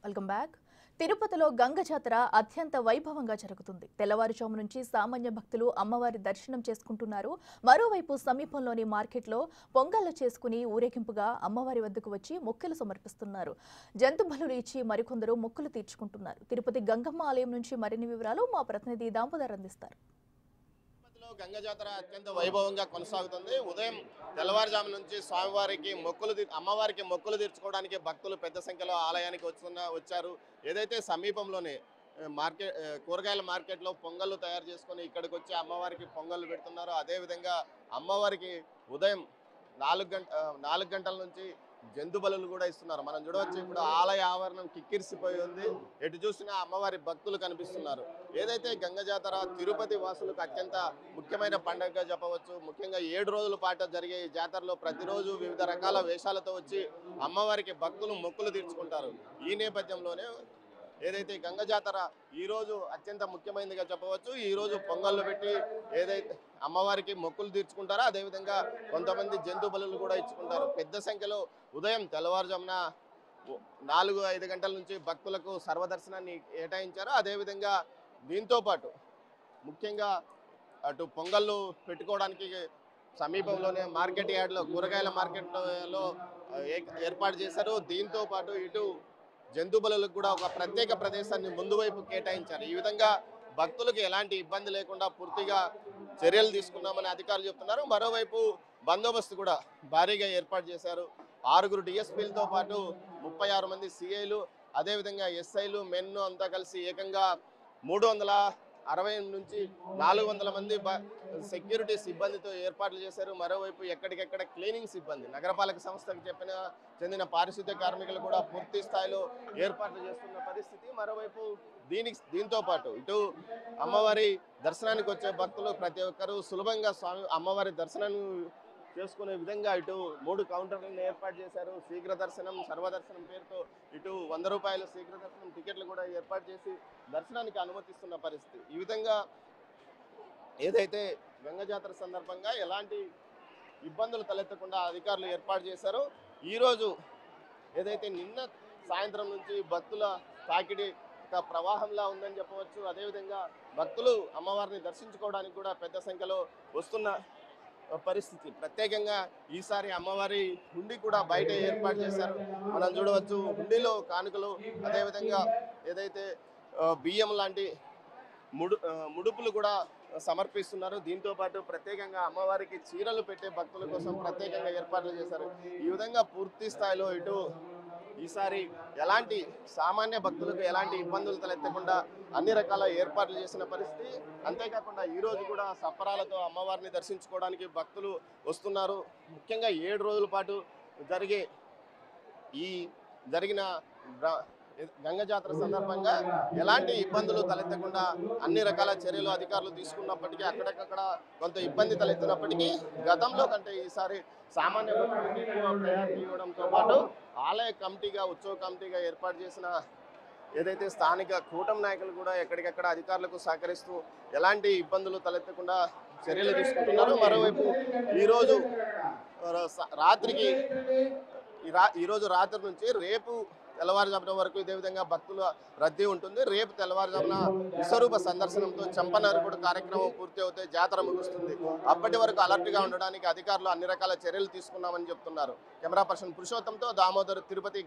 Welcome back. తిరుపతిలో గంగ జాతర అత్యంత వైభవంగా జరుగుతుంది. తెల్లవారుజాము నుంచి సామాన్య భక్తులు అమ్మవారి దర్శనం చేసుకుంటున్నారు. మరోవైపు సమీపంలోని మార్కెట్లో పొంగళ్లు చేసుకుని ఊరేగింపుగా అమ్మవారి వద్దకు వచ్చి మొక్కులు సమర్పిస్తున్నారు. జంతు బలులు ఇచ్చి మరికొందరు మొక్కులు తీర్చుకుంటున్నారు. తిరుపతి గంగమ్మ ఆలయం నుంచి మరిన్ని వివరాలు మా ప్రతినిధి దామోదర్ అందిస్తారు. గంగ జాతర అత్యంత వైభవంగా కొనసాగుతుంది. ఉదయం తెల్లవారుజాము నుంచి స్వామివారికి అమ్మవారికి మొక్కులు తీర్చుకోవడానికి భక్తులు పెద్ద సంఖ్యలో ఆలయానికి వచ్చారు. ఏదైతే సమీపంలోనే కూరగాయల మార్కెట్లో పొంగళ్ళు తయారు చేసుకొని ఇక్కడికి వచ్చి అమ్మవారికి పొంగళ్ళు పెడుతున్నారు. అదేవిధంగా అమ్మవారికి ఉదయం 4 గంటల నుంచి జంతు బలులు కూడా ఇస్తున్నారు. మనం చూడవచ్చు, ఇప్పుడు ఆలయ ఆవరణం కిక్కిరిసిపోయి ఉంది. ఎటు చూసినా అమ్మవారి భక్తులు కనిపిస్తున్నారు. ఏదైతే గంగ జాతర తిరుపతి వాసులకు అత్యంత ముఖ్యమైన పండుగగా చెప్పవచ్చు. ముఖ్యంగా 7 రోజుల పాటు జరిగే ఈ జాతరలో ప్రతిరోజు వివిధ రకాల వేషాలతో వచ్చి అమ్మవారికి భక్తులు మొక్కులు తీర్చుకుంటారు. ఈ నేపథ్యంలోనే ఏదైతే గంగ జాతర ఈరోజు అత్యంత ముఖ్యమైనదిగా చెప్పవచ్చు. ఈరోజు పొంగళ్ళు పెట్టి ఏదైతే అమ్మవారికి మొక్కులు తీర్చుకుంటారో అదేవిధంగా కొంతమంది జంతు బలులు కూడా ఇచ్చుకుంటారు. పెద్ద సంఖ్యలో ఉదయం తెల్లవారుజామున 4-5 గంటల నుంచి భక్తులకు సర్వదర్శనాన్ని కేటాయించారు. అదేవిధంగా దీంతో పాటు ముఖ్యంగా అటు పొంగళ్ళు పెట్టుకోవడానికి సమీపంలోనే మార్కెట్ యార్డ్లో కూరగాయల మార్కెట్లో ఏర్పాటు చేశారు. దీంతో పాటు ఇటు జంతు బలులకు కూడా ఒక ప్రత్యేక ప్రదేశాన్ని ముందు వైపు కేటాయించారు. ఈ విధంగా భక్తులకు ఎలాంటి ఇబ్బంది లేకుండా పూర్తిగా చర్యలు తీసుకున్నామని అధికారులు చెప్తున్నారు. మరోవైపు బందోబస్తు కూడా భారీగా ఏర్పాటు చేశారు. 6 డిఎస్పీలతో పాటు 36 మంది సిఐలు, అదేవిధంగా ఎస్ఐలు, మెన్ అంతా కలిసి ఏకంగా 360 నుంచి 400 మంది సెక్యూరిటీ సిబ్బందితో ఏర్పాట్లు చేశారు. మరోవైపు ఎక్కడికెక్కడ క్లీనింగ్ సిబ్బంది, నగరపాలక సంస్థకు చెందిన పారిశుద్ధ్య కార్మికులు కూడా పూర్తి స్థాయిలో ఏర్పాట్లు చేస్తున్న పరిస్థితి. మరోవైపు దీంతో పాటు ఇటు అమ్మవారి దర్శనానికి వచ్చే భక్తులు ప్రతి ఒక్కరూ సులభంగా అమ్మవారి దర్శనాన్ని చేసుకునే విధంగా ఇటు 3 కౌంటర్లను ఏర్పాటు చేశారు. శీఘ్ర దర్శనం, సర్వదర్శనం పేరుతో ఇటు 100 రూపాయల శీఘ్ర దర్శనం టికెట్లు కూడా ఏర్పాటు చేసి దర్శనానికి అనుమతిస్తున్న పరిస్థితి. ఈ విధంగా ఏదైతే గంగ జాతర సందర్భంగా ఎలాంటి ఇబ్బందులు తలెత్తకుండా అధికారులు ఏర్పాటు చేశారో, ఈరోజు ఏదైతే నిన్న సాయంత్రం నుంచి భక్తుల తాకిడి ప్రవాహంలా ఉందని చెప్పవచ్చు. అదేవిధంగా భక్తులు అమ్మవారిని దర్శించుకోవడానికి కూడా పెద్ద సంఖ్యలో వస్తున్న పరిస్థితి. ప్రత్యేకంగా ఈసారి అమ్మవారి హుండీ కూడా బయట ఏర్పాటు చేశారు. మనం చూడవచ్చు, హుండీలో కానుకలు, అదేవిధంగా ఏదైతే బియ్యం లాంటి ముడుపులు కూడా సమర్పిస్తున్నారు. దీంతో పాటు ప్రత్యేకంగా అమ్మవారికి చీరలు పెట్టే భక్తుల కోసం ప్రత్యేకంగా ఏర్పాట్లు చేశారు. ఈ విధంగా పూర్తి స్థాయిలో ఇటు ఈసారి ఎలాంటి సామాన్య భక్తులకు ఎలాంటి ఇబ్బందులు తలెత్తకుండా అన్ని రకాల ఏర్పాట్లు చేసిన పరిస్థితి. అంతేకాకుండా ఈరోజు కూడా సప్పరాలతో అమ్మవారిని దర్శించుకోవడానికి భక్తులు వస్తున్నారు. ముఖ్యంగా 7 రోజుల పాటు జరిగిన గంగ జాతర సందర్భంగా ఎలాంటి ఇబ్బందులు తలెత్తకుండా అన్ని రకాల చర్యలు అధికారులు తీసుకున్నప్పటికీ అక్కడక్కడ కొంత ఇబ్బంది తలెత్తినప్పటికీ గతంలో కంటే ఈసారి సామాన్య భక్తులకు ఎక్కువ ప్రయారిటీ ఇవ్వడంతో పాటు ఆలయ కమిటీగా, ఉత్సవ కమిటీగా ఏర్పాటు చేసిన ఏదైతే స్థానిక కూటమి నాయకులు కూడా ఎక్కడికక్కడ అధికారులకు సహకరిస్తూ ఎలాంటి ఇబ్బందులు తలెత్తకుండా చర్యలు తీసుకుంటున్నారు. మరోవైపు ఈరోజు రాత్రి నుంచి రేపు తెల్లవారుజామున వరకు ఇదే విధంగా భక్తుల రద్దీ ఉంటుంది. రేపు తెల్లవారుజామున విశ్వరూప సందర్శనంతో చంపనరుకుడు కార్యక్రమం పూర్తి అవుతే జాతర ముగుస్తుంది. అప్పటి వరకు అలర్ట్గా ఉండడానికి అధికారులు అన్ని రకాల చర్యలు తీసుకున్నామని చెప్తున్నారు. కెమెరా పర్సన్ పురుషోత్తంతో దామోదర్, తిరుపతి.